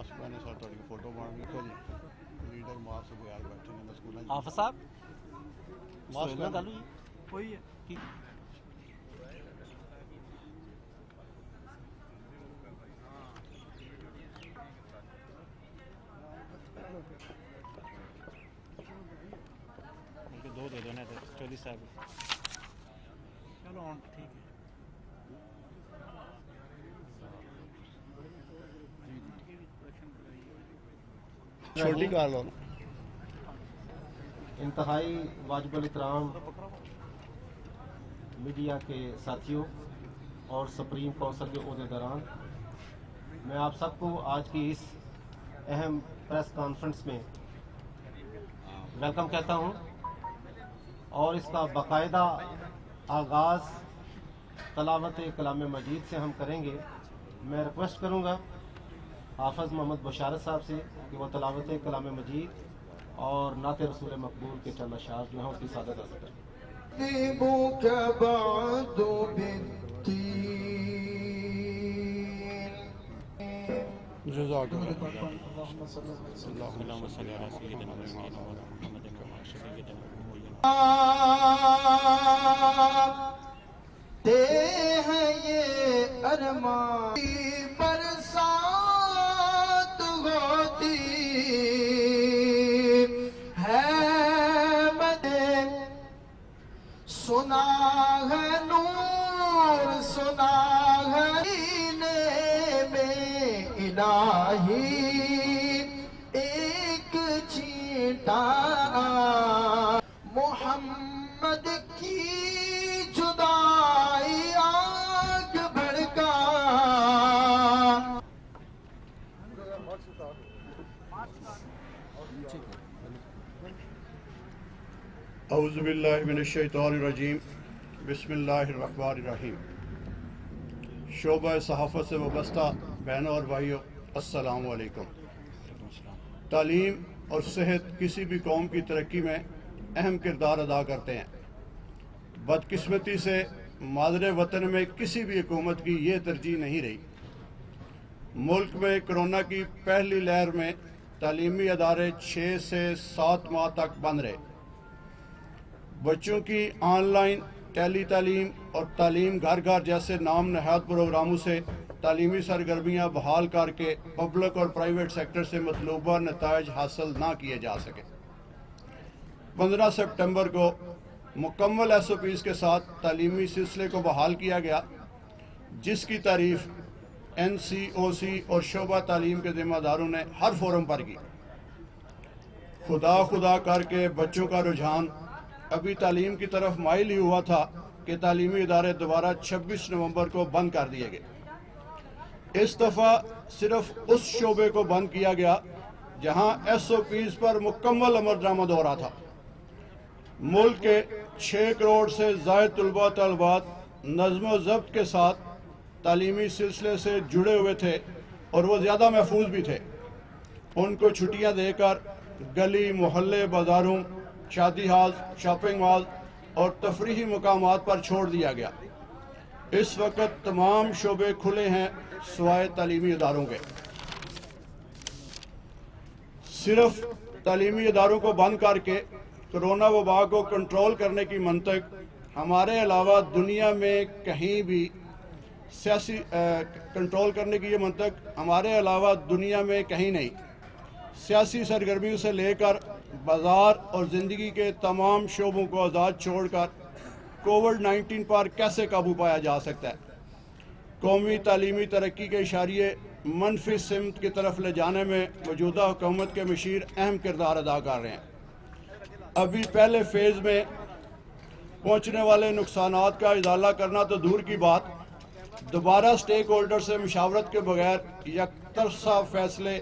Mask پہنے سر تھوڑی photo بنا دیکھو جی لیڈر ماسک بغیر بیٹھے ہیں سکول حافظ صاحب ماسک سہیل گل ہوئی وہی ہے دو دے دو نا چودھری صاحب چلو ٹھیک ہے چھوٹی کار لو انتہائی واجب الاحترام میڈیا کے ساتھیوں اور سپریم کونسل کے عہدیداران، میں آپ سب کو آج کی اس اہم پریس کانفرنس میں ویلکم کہتا ہوں، اور اس کا باقاعدہ آغاز تلاوت کلام مجید سے ہم کریں گے۔ میں ریکویسٹ کروں گا حافظ محمد بشارت صاحب سے کہ وہ تلاوت کلام مجید اور نعت رسول مقبول کے چند اشعار جو ہیں اس کی سعادت حاصل کریں۔ نسبك بعد بالدين جزاک اللہ اللهم صل على سيدنا محمد وعلى سيدنا تے ہیں یہ ارمان برسات ہوتی ہے، سنا ہے نور سنا ہے سینے میں الہی ایک چھینٹا محمد کی جدائی آگ بھڑکا۔ اعوذ باللہ من الشیطان الرجیم، بسم اللہ الرحمن الرحیم۔ شعبہ صحافت سے وابستہ بہنوں اور بھائیوں، السلام علیکم۔ تعلیم اور صحت کسی بھی قوم کی ترقی میں اہم کردار ادا کرتے ہیں۔ بدقسمتی سے مادر وطن میں کسی بھی حکومت کی یہ ترجیح نہیں رہی۔ ملک میں کرونا کی پہلی لہر میں تعلیمی ادارے 6 سے 7 ماہ تک بند رہے۔ بچوں کی آن لائن ٹیلی تعلیم اور تعلیم گھر گھر جیسے نام نہاد پروگراموں سے تعلیمی سرگرمیاں بحال کر کے پبلک اور پرائیویٹ سیکٹر سے مطلوبہ نتائج حاصل نہ کیے جا سکے۔ 15 سپٹمبر کو مکمل SOPs کے ساتھ تعلیمی سلسلے کو بحال کیا گیا، جس کی تعریف NCOC اور شعبہ تعلیم کے ذمہ داروں نے ہر فورم پر کی۔ خدا کر کے بچوں کا رجحان ابھی تعلیم کی طرف مائل ہی ہوا تھا کہ تعلیمی ادارے دوبارہ 26 نومبر کو بند کر دیے گئے۔ اس دفعہ صرف اس شعبے کو بند کیا گیا جہاں SOPs پر مکمل عمل درآمد ہو رہا تھا۔ ملک کے 6 کروڑ سے زائد طلبات نظم و ضبط کے ساتھ تعلیمی سلسلے سے جڑے ہوئے تھے اور وہ زیادہ محفوظ بھی تھے۔ ان کو چھٹیاں دے کر گلی محلے بازاروں شادی ہال شاپنگ مال اور تفریحی مقامات پر چھوڑ دیا گیا۔ اس وقت تمام شعبے کھلے ہیں سوائے تعلیمی اداروں کے۔ صرف تعلیمی اداروں کو بند کر کے کرونا وبا کو کنٹرول کرنے کی منطق ہمارے علاوہ دنیا میں کہیں بھی کنٹرول کرنے کی یہ منطق ہمارے علاوہ دنیا میں کہیں نہیں۔ سیاسی سرگرمیوں سے لے کر بازار اور زندگی کے تمام شعبوں کو آزاد چھوڑ کر کووڈ-19 پر کیسے قابو پایا جا سکتا ہے؟ قومی تعلیمی ترقی کے اشاریے منفی سمت کی طرف لے جانے میں موجودہ حکومت کے مشیر اہم کردار ادا کر رہے ہیں۔ ابھی پہلے فیز میں پہنچنے والے نقصانات کا ازالہ کرنا تو دور کی بات، دوبارہ سٹیک ہولڈر سے مشاورت کے بغیر یک طرفہ فیصلے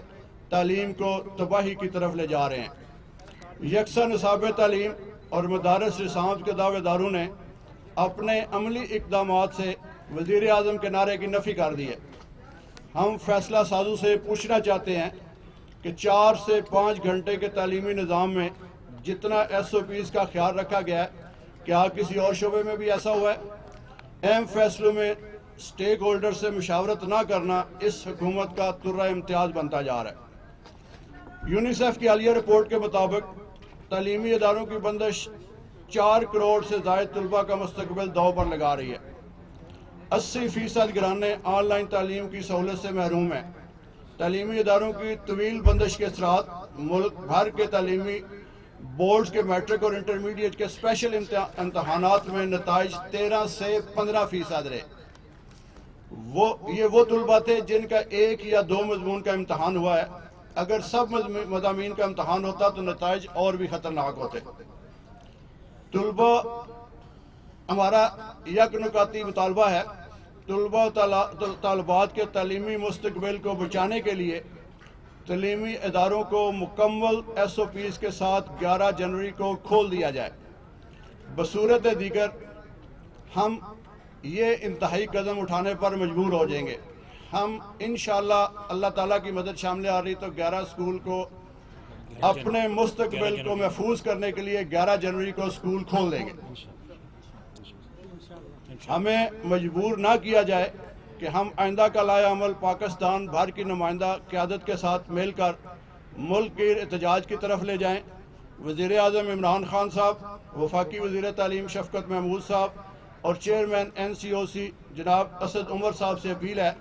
تعلیم کو تباہی کی طرف لے جا رہے ہیں۔ یکساں نصاب تعلیم اور مدارس رسانت کے دعوے داروں نے اپنے عملی اقدامات سے وزیر اعظم کے نعرے کی نفی کر دی ہے۔ ہم فیصلہ سازوں سے پوچھنا چاہتے ہیں کہ 4 سے 5 گھنٹے کے تعلیمی نظام میں جتنا SOPs کا خیال رکھا گیا ہے، کیا کسی اور شعبے میں بھی ایسا ہوا ہے؟ اہم فیصلوں میں اسٹیک ہولڈر سے مشاورت نہ کرنا اس حکومت کا ترہ امتیاز بنتا جا رہا ہے۔ یونیسیف کی حالیہ رپورٹ کے مطابق تعلیمی اداروں کی بندش 4 کروڑ سے زائد طلباء کا مستقبل داؤ پر لگا رہی ہے۔ 80% گھرانے آن لائن تعلیم کی سہولت سے محروم ہیں۔ تعلیمی اداروں کی طویل بندش کے اثرات ملک بھر کے تعلیمی بورڈز کے میٹرک اور انٹرمیڈیٹ کے اسپیشل امتحانات میں نتائج 13 سے 15% رہے۔ یہ وہ طلباء تھے جن کا 1 یا 2 مضمون کا امتحان ہوا ہے۔ اگر سب مضامین کا امتحان ہوتا تو نتائج اور بھی خطرناک ہوتے۔ طلباء ہمارا یک نکاتی مطالبہ ہے، طلباء و طالبات کے تعلیمی مستقبل کو بچانے کے لیے تعلیمی اداروں کو مکمل SOPs کے ساتھ 11 جنوری کو کھول دیا جائے۔ بصورت دیگر ہم یہ انتہائی قدم اٹھانے پر مجبور ہو جائیں گے۔ ہم انشاءاللہ اللہ تعالیٰ کی مدد شامل آ رہی تو 11 اسکول کو اپنے مستقبل کو محفوظ کرنے کے لیے 11 جنوری کو اسکول کھول دیں گے۔ ہمیں مجبور نہ کیا جائے کہ ہم آئندہ کا لائحہ عمل پاکستان بھر کی نمائندہ قیادت کے ساتھ مل کر ملک کے احتجاج کی طرف لے جائیں۔ وزیر اعظم عمران خان صاحب، وفاقی وزیر تعلیم شفقت محمود صاحب اور چیئرمین NCOC جناب اسد عمر صاحب سے اپیل ہے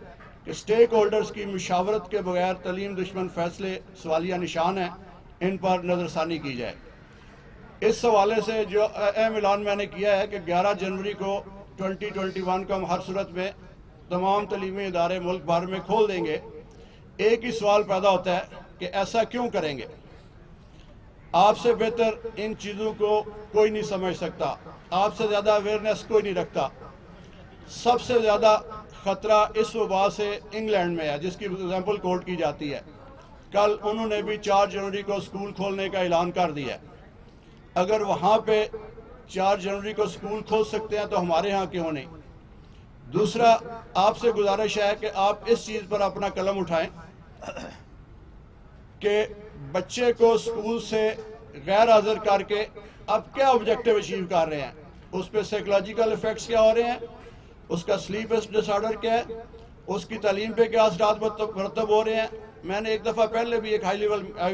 کہ اسٹیک ہولڈرز کی مشاورت کے بغیر تعلیم دشمن فیصلے سوالیہ نشان ہیں، ان پر نظر ثانی کی جائے۔ اس حوالے سے جو اہم اعلان میں نے کیا ہے کہ 11 جنوری کو 2021 کو ہم ہر صورت میں تمام تعلیمی ادارے ملک بھر میں کھول دیں گے۔ ایک ہی سوال پیدا ہوتا ہے کہ ایسا کیوں کریں گے؟ آپ سے بہتر ان چیزوں کو کوئی نہیں سمجھ سکتا، آپ سے زیادہ اویئرنیس کوئی نہیں رکھتا۔ سب سے زیادہ خطرہ اس وبا سے انگلینڈ میں ہے، جس کی ایگزامپل کوٹ کی جاتی ہے۔ کل انہوں نے بھی 4 جنوری کو اسکول کھولنے کا اعلان کر دیا ہے۔ اگر وہاں پہ 4 جنوری کو اسکول کھول سکتے ہیں تو ہمارے ہاں کیوں نہیں؟ دوسرا، آپ سے گزارش ہے کہ آپ اس چیز پر اپنا قلم اٹھائیں کہ بچے کو اسکول سے غیر حاضر کر کے اب کیا آبجیکٹیو اچیو کر رہے ہیں، اس پہ سائیکولوجیکل ایفیکٹس کیا ہو رہے ہیں، اس کا سلیپ ڈس آرڈر کیا ہے، اس کی تعلیم پہ کیا اثرات مرتب ہو رہے ہیں۔ میں نے ایک دفعہ پہلے بھی ایک ہائی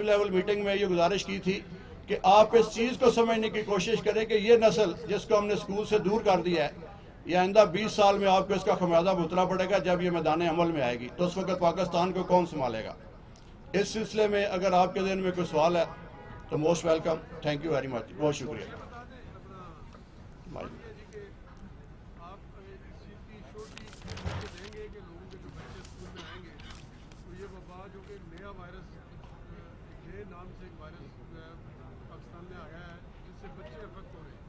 لیول میٹنگ میں یہ گزارش کی تھی کہ آپ اس چیز کو سمجھنے کی کوشش کریں کہ یہ نسل جس کو ہم نے اسکول سے دور کر دیا ہے، یہ آئندہ 20 سال میں آپ کو اس کا خمیازہ بھگتنا پڑے گا جب یہ میدان عمل میں آئے گی، تو اس وقت پاکستان کو کون سنبھالے گا؟ اس سلسلے میں اگر آپ کے ذہن میں کوئی سوال ہے تو most welcome. Thank you very much, بہت شکریہ۔ نام سے ایک وائرس پاکستان میں آیا ہے جس سے بچے افیکٹ ہو رہے ہیں۔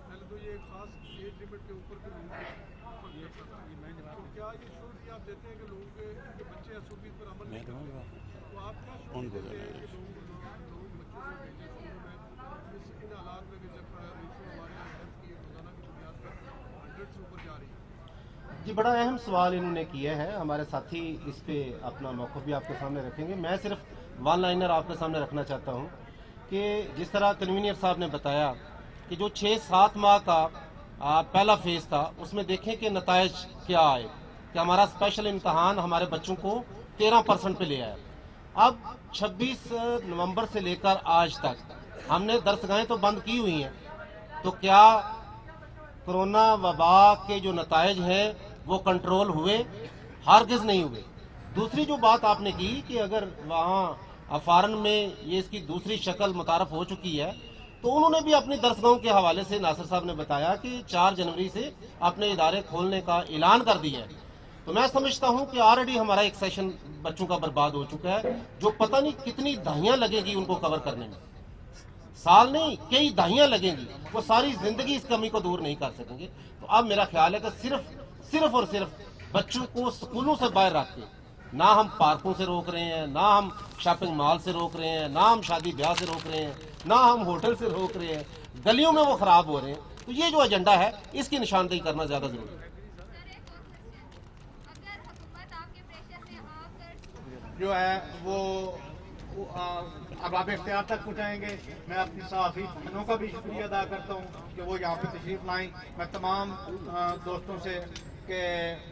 پہلے تو یہ خاص ایج لمٹ کے اوپر کے لوگوں کو تو کیا یہ شعور آپ دیتے ہیں کہ لوگوں کے بچے SOPs پر عمل نہیں کرتے، تو آپ کیا شعور دیتے ہیں کہ لوگ بچوں کو بھیجیں اسکولوں میں ان حالات میں کہ جب ریشو ہمارے یہاں ہیلتھ کی روزانہ کی بنیاد پر 100 سے اوپر جا رہی ہے؟ جی، بڑا اہم سوال انہوں نے کیا ہے۔ ہمارے ساتھی اس پہ اپنا موقف بھی آپ کے سامنے رکھیں گے۔ میں صرف ون لائنر آپ کے سامنے رکھنا چاہتا ہوں کہ جس طرح کنوینئر صاحب نے بتایا کہ جو 6-7 ماہ کا پہلا فیز تھا، اس میں دیکھیں کہ نتائج کیا آئے کہ ہمارا اسپیشل امتحان ہمارے بچوں کو 13% پہ لے آیا۔ اب 26 نومبر سے لے کر آج تک ہم نے درسگاہیں تو بند کی ہوئی ہیں، تو کیا کرونا وبا کے جو نتائج ہیں وہ کنٹرول ہوئے؟ ہرگز نہیں ہوئے۔ دوسری جو بات آپ نے کی کہ اگر وہاں فارن میں یہ اس کی دوسری شکل متعارف ہو چکی ہے، تو انہوں نے بھی اپنی درسگاہوں کے حوالے سے ناصر صاحب نے بتایا کہ 4 جنوری سے اپنے ادارے کھولنے کا اعلان کر دیا ہے۔ تو میں سمجھتا ہوں کہ آلریڈی ہمارا ایک سیشن بچوں کا برباد ہو چکا ہے، جو پتہ نہیں کتنی دہائیاں لگیں گی ان کو کور کرنے میں، سال نہیں کئی دہائیاں لگیں گی، وہ ساری زندگی اس کمی کو دور نہیں کر سکیں گے۔ تو اب میرا خیال ہے کہ صرف اور صرف بچوں کو اسکولوں سے باہر رکھ کے، نہ ہم پارکوں سے روک رہے ہیں، نہ ہم شاپنگ مال سے روک رہے ہیں، نہ ہم شادی بیاہ سے روک رہے ہیں، نہ ہم ہوٹل سے روک رہے ہیں، گلیوں میں وہ خراب ہو رہے ہیں۔ تو یہ جو ایجنڈا ہے اس کی نشاندہی کرنا زیادہ ضروری ہے۔ جو ہے وہ اب آپ اختیار تک پہنچائیں گے۔ میں اپنی صحافی بہنوں کا بھی شکریہ ادا کرتا ہوں کہ وہ یہاں پہ تشریف لائیں۔ میں تمام دوستوں سے کہ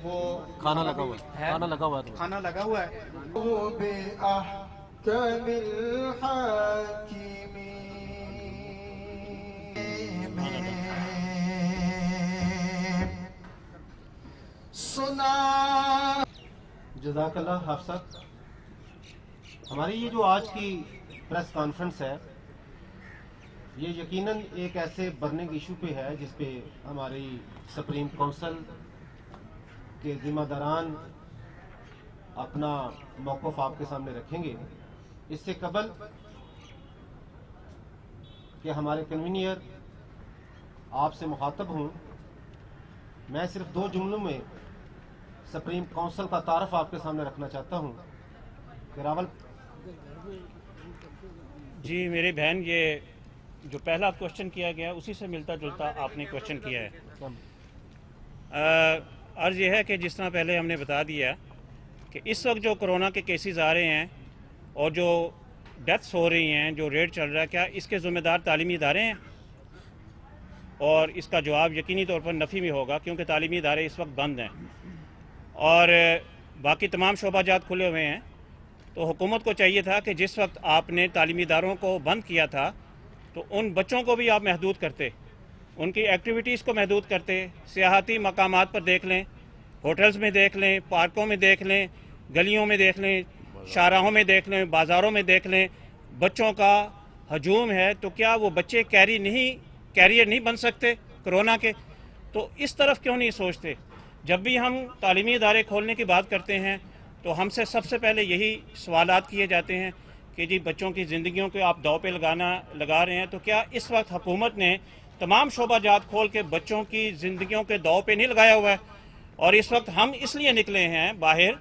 وہ खाना लगा हुआ है, है? खाना लगा हुआ है। खाना लगा हुआ है। بأحكم الحاكمين سنا जज़ाकल्लाह हाफ़िज़। हमारी ये जो आज की प्रेस कॉन्फ्रेंस है, ये यकीनन एक ऐसे बर्निंग इशू पे है जिस पे हमारी सुप्रीम काउंसिल के ज़िम्मेदारान अपना मौक़िफ़ आपके सामने रखेंगे। इससे कबल कि हमारे कन्वीनियर आपसे मुखातब हूँ, मैं सिर्फ 2 जुमलों में सुप्रीम काउंसिल का तारफ़ आपके सामने रखना चाहता हूँ कि रावल जी मेरी बहन, ये जो पहला क्वेश्चन किया गया उसी से मिलता जुलता आपने क्वेश्चन किया है। अर्ज़ ये है कि जिस तरह पहले हमने बता दिया कि इस वक्त जो कोरोना के केसेस आ रहे हैं और जो डेथ्स हो रही हैं, जो रेट चल रहा है, क्या इसके ज़िम्मेदार तालीमी इदारे हैं? और इसका जवाब यकीनी तौर पर नफ़ी में होगा, क्योंकि तालीमी इदारे इस वक्त बंद हैं और बाकी तमाम शोबाजात खुले हुए हैं। तो हुकूमत को चाहिए था कि जिस वक्त आपने तालीमी इदारों को बंद किया था तो उन बच्चों को भी आप महदूद करते, उनकी एक्टिविटीज़ को महदूद करते। सियाहती मकामात पर देख लें, होटल्स में देख लें, पार्कों में देख लें, गलियों में देख लें, शाहराहों में देख लें, बाज़ारों में देख लें, बच्चों का हजूम है। तो क्या वो बच्चे कैरियर नहीं बन सकते कोरोना के? तो इस तरफ क्यों नहीं सोचते? जब भी हम तालीमी इदारे खोलने की बात करते हैं तो हमसे सबसे पहले यही सवालात किए जाते हैं कि जी बच्चों की ज़िंदगियों को आप दाव पे लगा रहे हैं, तो क्या इस वक्त हुकूमत ने तमाम शोबाजात खोल के बच्चों की ज़िंदगियों के दाव पे नहीं लगाया हुआ है? और इस वक्त हम इसलिए निकले हैं बाहर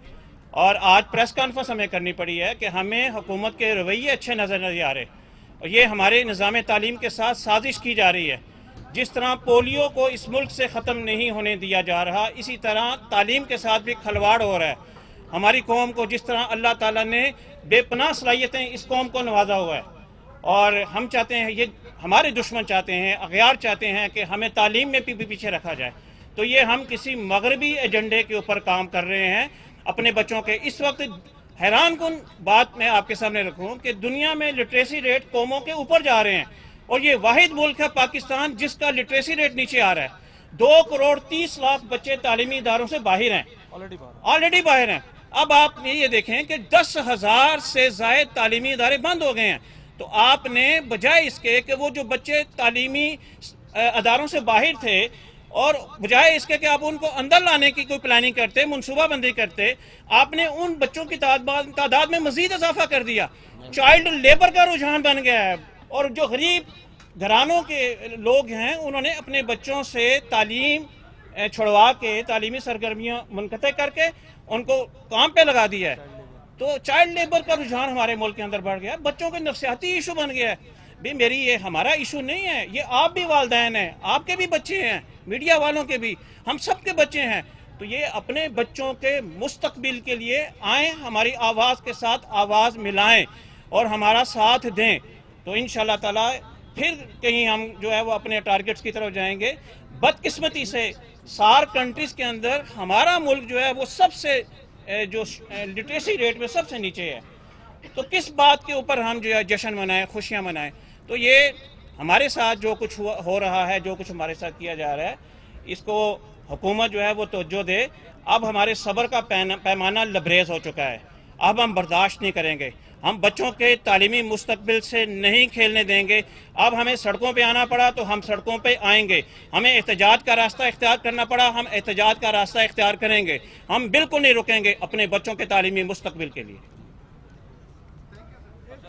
और आज प्रेस कॉन्फ्रेंस हमें करनी पड़ी है कि हमें हुकूमत के रवैये अच्छे नज़र नहीं आ रहे और ये हमारे निज़ाम तालीम के साथ साजिश की जा रही है। जिस तरह पोलियो को इस मुल्क से ख़त्म नहीं होने दिया जा रहा, इसी तरह तालीम के साथ भी खलवाड़ हो रहा है। हमारी कौम को जिस तरह अल्लाह ताला ने बेपनाह सलाहियतें इस कौम को नवाजा हुआ है और हम चाहते हैं, ये हमारे दुश्मन चाहते हैं, अगयार चाहते हैं कि हमें तालीम में भी पीछे रखा जाए। तो ये हम किसी मगरबी एजेंडे के ऊपर काम कर रहे हैं अपने बच्चों के। इस वक्त हैरान कुन बात मैं आपके सामने रखूं कि दुनिया में लिटरेसी रेट कौमों के ऊपर जा रहे हैं और ये वाहिद मुल्क है पाकिस्तान जिसका लिटरेसी रेट नीचे आ रहा है। 2,30,00,000 बच्चे तालीमी इदारों से बाहर हैं, ऑलरेडी बाहर हैं। अब आप ये देखें कि 10,000 से ज़ायद तालीमी इदारे बंद हो गए हैं। तो आपने बजाय इसके कि वो जो बच्चे तालीमी अदारों से बाहर थे और बजाय इसके कि आप उनको अंदर लाने की कोई प्लानिंग करते, मनसूबाबंदी करते, आपने उन बच्चों की तादाद में मजीद इजाफा कर दिया। चाइल्ड लेबर का रुझान बन गया है और जो गरीब घरानों के लोग हैं उन्होंने अपने बच्चों से तालीम छुड़वा के, तालीमी सरगर्मियाँ मुनक़ते करके उनको काम पे लगा दिया है। तो चाइल्ड लेबर का रुझान हमारे मुल्क के अंदर बढ़ गया है, बच्चों के नफसियाती इशू बन गया है। भी मेरी ये हमारा इशू नहीं है, ये आप भी वालदैन हैं, आपके भी बच्चे हैं, मीडिया वालों के भी, हम सब के बच्चे हैं। तो ये अपने बच्चों के मुस्तकबिल के लिए आएँ, हमारी आवाज़ के साथ आवाज़ मिलाएं और हमारा साथ दें। तो इंशाअल्लाह ताला फिर कहीं हम जो है वो अपने टारगेट्स की तरफ जाएंगे। बदकिस्मती से सार कंट्रीज़ के अंदर हमारा मुल्क जो है वो सबसे जो लिटरेसी रेट में सबसे नीचे है। तो किस बात के ऊपर हम जो है जश्न मनाएं, खुशियाँ मनाएं? तो ये हमारे साथ जो कुछ हो रहा है, जो कुछ हमारे साथ किया जा रहा है, इसको हुकूमत जो है वो तवज्जो दे। अब हमारे सब्र का पैमाना लबरेज हो चुका है, अब हम बर्दाश्त नहीं करेंगे। हम बच्चों के तालीमी मुस्तकबिल से नहीं खेलने देंगे। अब हमें सड़कों पे आना पड़ा तो हम सड़कों पे आएंगे, हमें एहतजाज का रास्ता इख्तियार करना पड़ा, हम एहतजाज का रास्ता इख्तियार करेंगे। हम बिल्कुल नहीं रुकेंगे अपने बच्चों के तालीमी मुस्तकबिल के लिए।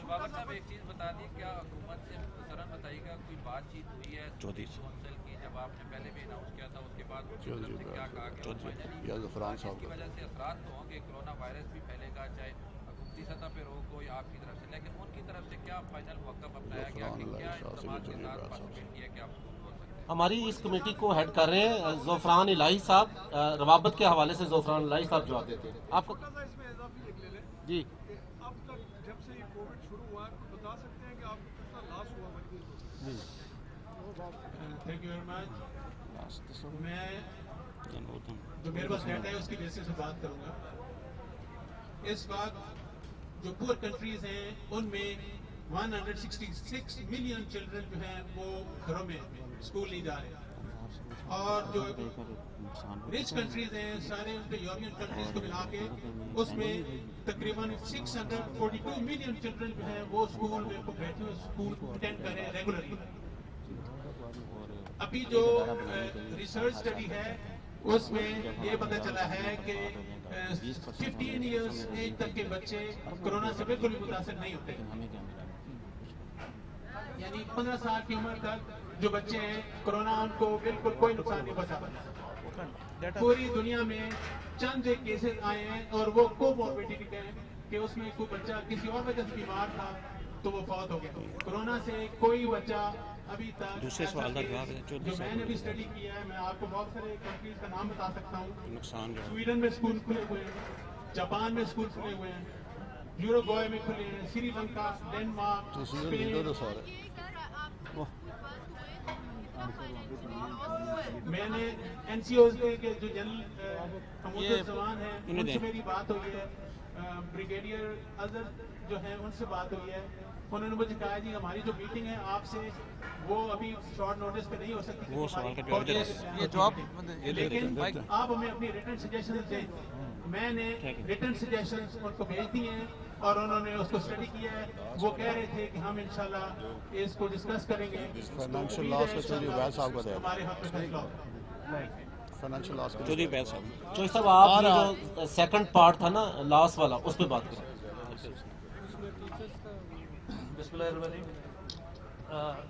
बाबर साहब एक चीज़ बता दी, क्या हुकूमत से मुख्तसरन बताइएगा कोई बातचीत हुई है चौधरी कौंसिल की? जब आपने पहले भी अनाउंस किया था उसके बाद क्या कहा गया? इसकी वजह से असरात तो होंगे, कोरोना वायरस भी फैलेगा, चाहे हुकूमती सतह पर हो कोई आपकी तरफ से, लेकिन उनकी तरफ से क्या फाइनल वक़्फ़ अपनाया गया कि क्या इक़दामात के साथ पॉसिबिलिटी है कि आप स्कूल खोल सकते हैं? हमारी इस कमेटी को हेड कर रहे हैं ज़ोफ़रान इलाही साहब। रवाबत के हवाले से ज़ोफ़रान इलाही साहब जवाब देते हैं। आपको इसमें इजाफी लिख ले लें जी, कि अब तक जब से ये कोविड शुरू हुआ है बता सकते हैं कि आपको कितना लॉस हुआ मजबूत हो? Thank you very much. मैं जो मेरे पास डाटा है उसकी बेसिस से बात करूंगा। इस वक्त जो पुअर कंट्रीज हैं उनमें 166 मिलियन चिल्ड्रन जो हैं वो घरों में स्कूल नहीं जा रहे, और जो रिच कंट्रीज हैं सारे उनके यूरोपियन कंट्रीज को मिला के उसमें तकरीबन 642 मिलियन चिल्ड्रन जो हैं वो स्कूल में बैठे हुए स्कूल अटेंड कर रहे हैं रेगुलरली। अभी जो रिसर्च स्टडी है उसमें ये पता चला है कि 15 इयर्स एज तक के बच्चे कोरोना से बिल्कुल भी मुतासिर नहीं होते, यानी 15 साल की उम्र तक जो बच्चे हैं कोरोना उनको बिल्कुल कोई नुकसान नहीं पहुंचा पाता। पूरी दुनिया में चंद एक केसेस आए हैं और वो कोमॉर्बिडिटी के हैं कि उसमें कोई बच्चा किसी और वजह से बीमार था तो वो फौत हो गया। कोरोना से कोई बच्चा अभी तक दूसरे सवाल का जवाब है जो मैंने भी स्टडी किया है, मैं आपको बहुत सारे कंट्रीज का नाम बता सकता हूँ। स्वीडन में स्कूल खुले हुए हैं, जापान में स्कूल खुले हुए हैं, यूरुग्वे में खुले हैं, श्रीलंका, डेनमार्क, स्पेन। मैंने एनसीओ के जो जनरल जवान हैं उनसे मेरी बात हुई है, ब्रिगेडियर अजहर जो है उनसे बात हुई है। उन्होंने मुझे कहा जी हमारी जो मीटिंग है आपसे वो अभी शॉर्ट नोटिस पे नहीं हो सकती, वो सवाल का जवाब लेकिन आप हमें अपनी रिटन सजेशंस दें। मैंने रिटन सजेशंस उनको भेज दिए हैं और उन्होंने उसको स्टडी किया है। वो कह रहे थे कि हम इंशाल्लाह इसको डिस्कस करेंगे। फाइनेंशियल लॉस का चौधरी बैस साहब का हमारे हाथ में फैसला होगा। फाइनेंशियल लॉस का चौधरी बैस साहब। चौधरी साहब आप ये जो सेकंड पार्ट था ना लॉस वाला उस पर बात करें।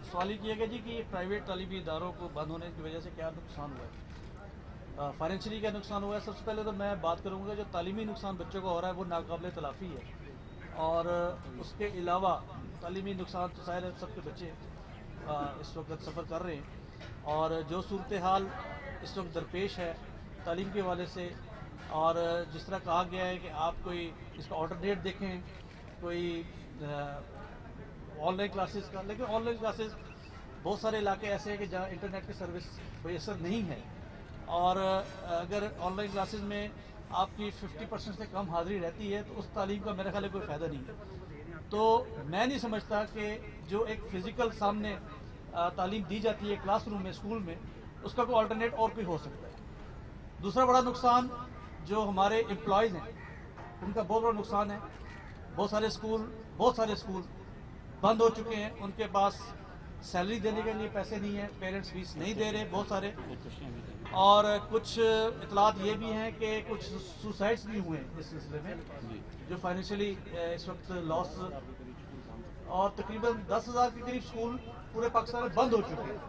सवाल ये किया गया जी कि प्राइवेट तालीमी इदारों को बंद होने की वजह से क्या नुकसान हुआ है, फाइनेंशियली क्या नुकसान हुआ है। सबसे पहले तो मैं बात करूँगा जो तालीमी नुकसान बच्चों को हो रहा है वो नाकाबिल तलाफ़ी है, और उसके अलावा तालीमी नुकसान तो ज़ाहिर है सबके बच्चे इस वक्त सफ़र कर रहे हैं, और जो सूरत हाल इस वक्त दरपेश है तालीम के हवाले से, और जिस तरह कहा गया है कि आप कोई इसका ऑल्टरनेट देखें, कोई ऑनलाइन क्लासेस का, लेकिन ऑनलाइन क्लासेस बहुत सारे इलाके ऐसे हैं कि जहाँ इंटरनेट की सर्विस मैसर नहीं है, और अगर ऑनलाइन क्लासेस में आपकी 50% से कम हाज़िरी रहती है तो उस तालीम का मेरे ख्याल में कोई फ़ायदा नहीं है। तो मैं नहीं समझता कि जो एक फ़िज़िकल सामने तालीम दी जाती है क्लासरूम में स्कूल में उसका कोई अल्टरनेट और कोई हो सकता है। दूसरा बड़ा नुकसान जो हमारे एम्प्लॉयज़ हैं उनका बहुत बड़ा नुकसान है। बहुत सारे स्कूल बंद हो चुके हैं, उनके पास सैलरी देने के लिए पैसे नहीं है, पेरेंट्स फीस नहीं दे रहे बहुत सारे, और कुछ इतलात ये भी हैं कि कुछ सुसाइड्स भी हुए हैं इस सिलसिले में जो फाइनेंशियली इस वक्त लॉस, और तकरीबन 10,000 के करीब स्कूल पूरे पाकिस्तान में बंद हो चुके हैं,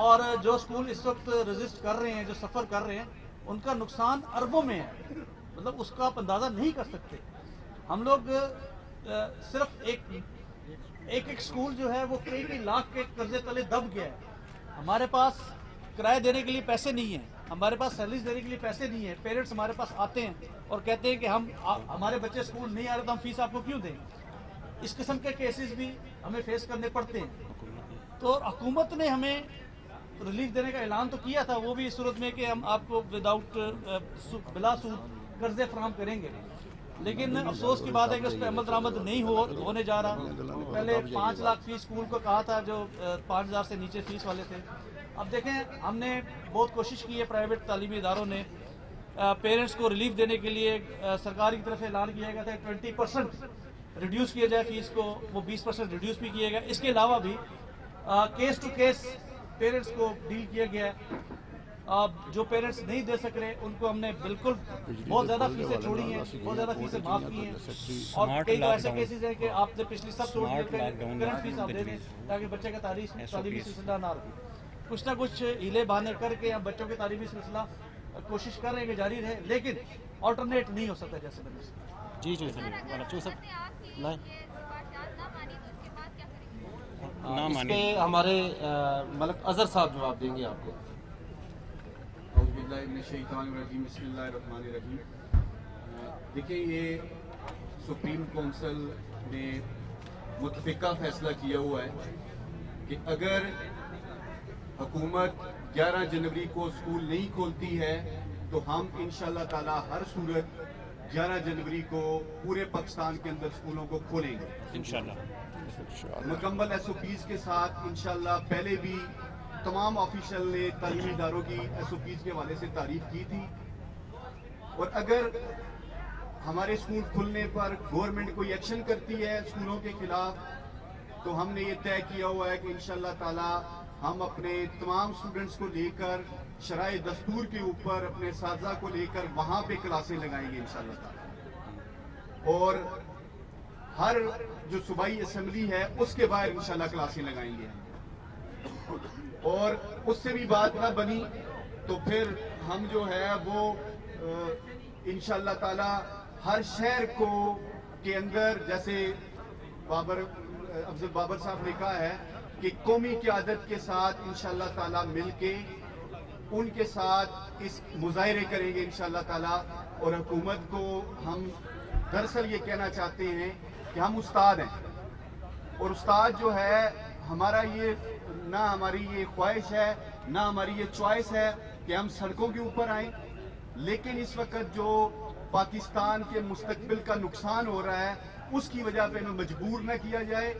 और जो स्कूल इस वक्त रजिस्ट कर रहे हैं, जो सफ़र कर रहे हैं, उनका नुकसान अरबों में है, मतलब उसका आप अंदाज़ा नहीं कर सकते। हम लोग सिर्फ एक स्कूल जो है वो कई लाख के कर्जे तले दब गया है। हमारे पास किराया देने के लिए पैसे नहीं है, हमारे पास सैलरीज देने के लिए पैसे नहीं है। पेरेंट्स हमारे पास आते हैं और कहते हैं कि हमारे बच्चे स्कूल नहीं आ रहे तो हम फीस आपको क्यों दें। इस किस्म के केसेस भी हमें फेस करने पड़ते हैं। तो हुकूमत ने हमें रिलीफ देने का ऐलान तो किया था, वो भी इस सूरत में कि हम आपको विदाउट बिला सूद कर्जे फराहम करेंगे, लेकिन अफसोस की बात है कि उस पर अमल दरामद नहीं होने जा रहा। पहले 5 लाख फीस स्कूल को कहा था जो 5,000 से नीचे फीस वाले थे। अब देखें हमने बहुत कोशिश की है, प्राइवेट तालीमी इदारों ने पेरेंट्स को रिलीफ देने के लिए सरकार की तरफ से ऐलान किया गया था 20% रिड्यूस किया जाए फीस को, वो 20% रिड्यूस भी किया गया। इसके अलावा भी केस टू केस पेरेंट्स को डील किया गया है। अब जो पेरेंट्स नहीं दे सक रहे उनको हमने बिल्कुल बहुत ज़्यादा फीसें छोड़ी हैं, बहुत ज़्यादा फीसें माफ़ की हैं, और कई तो ऐसे केसेस हैं कि आपने पिछली सब छोड़ दिए, करंट फीस आप दे दें ताकि बच्चे का तालीमी सिलसिला ना रुके। कुछ ना कुछ हीले बहाने करके हम बच्चों के तालीमी सिलसिला कोशिश कर रहे हैं कि जारी रहे, लेकिन ऑल्टरनेट नहीं हो सकता जैसे मैंने जी जी सर इस पे हमारे मलक अजहर साहब जवाब देंगे आपको। देखिए ये सुप्रीम काउंसिल ने मुतफिका फैसला किया हुआ है कि अगर हुकूमत 11 जनवरी को स्कूल नहीं खोलती है तो हम इंशाल्लाह ताला हर सूरत 11 जनवरी को पूरे पाकिस्तान के अंदर स्कूलों को खोलेंगे इंशाल्लाह। मुकम्मल SOPs के साथ इंशाल्लाह। पहले भी तमाम ऑफिशियल ने तालीमी इदारों की SOPs के हवाले से तारीफ की थी, और अगर हमारे स्कूल खुलने पर गवर्नमेंट कोई एक्शन करती है स्कूलों के खिलाफ, तो हमने ये तय किया हुआ है कि इंशाल्लाह ताला हम अपने तमाम स्टूडेंट्स को लेकर शराय दस्तूर के ऊपर अपने साजा को लेकर वहाँ पे क्लासें लगाएंगे इंशाल्लाह ताला, और हर जो सूबाई असेंबली है उसके बाहर इंशाल्लाह क्लासें लगाएंगे। और उससे भी बात ना बनी तो फिर हम जो है वो इंशाल्लाह ताला हर शहर को के अंदर, जैसे अफजल बाबर साहब ने कहा है कि कौमी क़यादत के साथ इंशाल्लाह ताला मिलके उनके साथ इस मुजाहरे करेंगे इंशाल्लाह ताला। और हुकूमत को हम दरअसल ये कहना चाहते हैं कि हम उस्ताद हैं, और उस्ताद जो है हमारा ये ना हमारी ये ख्वाहिश है ना हमारी ये चॉइस है कि हम सड़कों के ऊपर आएं, लेकिन इस वक्त जो पाकिस्तान के मुस्तकबिल का नुकसान हो रहा है उसकी वजह पे हमें मजबूर न किया जाए।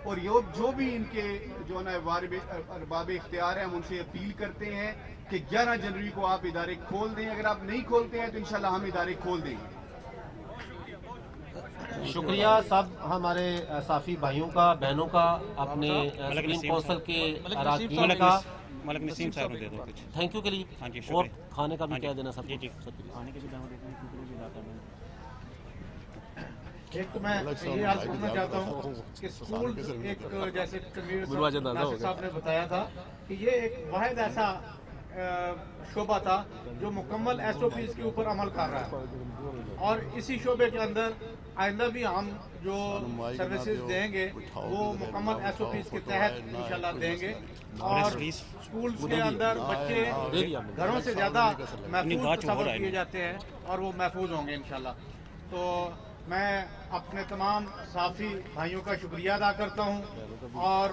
और जो भी इनके जो ना अरबाब इख्तियार हैं हम उनसे अपील करते हैं कि 11 जनवरी को आप इदारे खोल दें। अगर आप नहीं खोलते हैं तो इंशाल्लाह हम इदारे खोल देंगे। शुक्रिया सब हमारे साफी भाइयों का, बहनों का, अपने सुप्रीम काउंसिल के अरकान का। मलिक नसीम साहब ने दे दो कुछ थैंक यू के लिए। हाँ जी, और शुक्रिया। खाने का भी हाँ जी। कह देना सब जी, जी। खाने के भी दाम देते हैं। एक तो मैं ये आज कहना चाहता हूँ कि स्कूल एक जैसे कबीर नासिर साहब ने बताया था कि ये एक वाहिद ऐसा शोबा था जो मुकम्मल SOPs के ऊपर अमल कर रहा है, और इसी शोबे के अंदर आइंदा भी हम जो सर्विसेज देंगे वो मुकम्मल SOPs के तहत इंशाल्लाह देंगे। और स्कूल्स के अंदर बच्चे घरों से ज़्यादा महफूज तस्वर किए जाते हैं और वो महफूज होंगे इंशाल्लाह। तो मैं अपने तमाम साफ़ी भाइयों का शुक्रिया अदा करता हूँ, और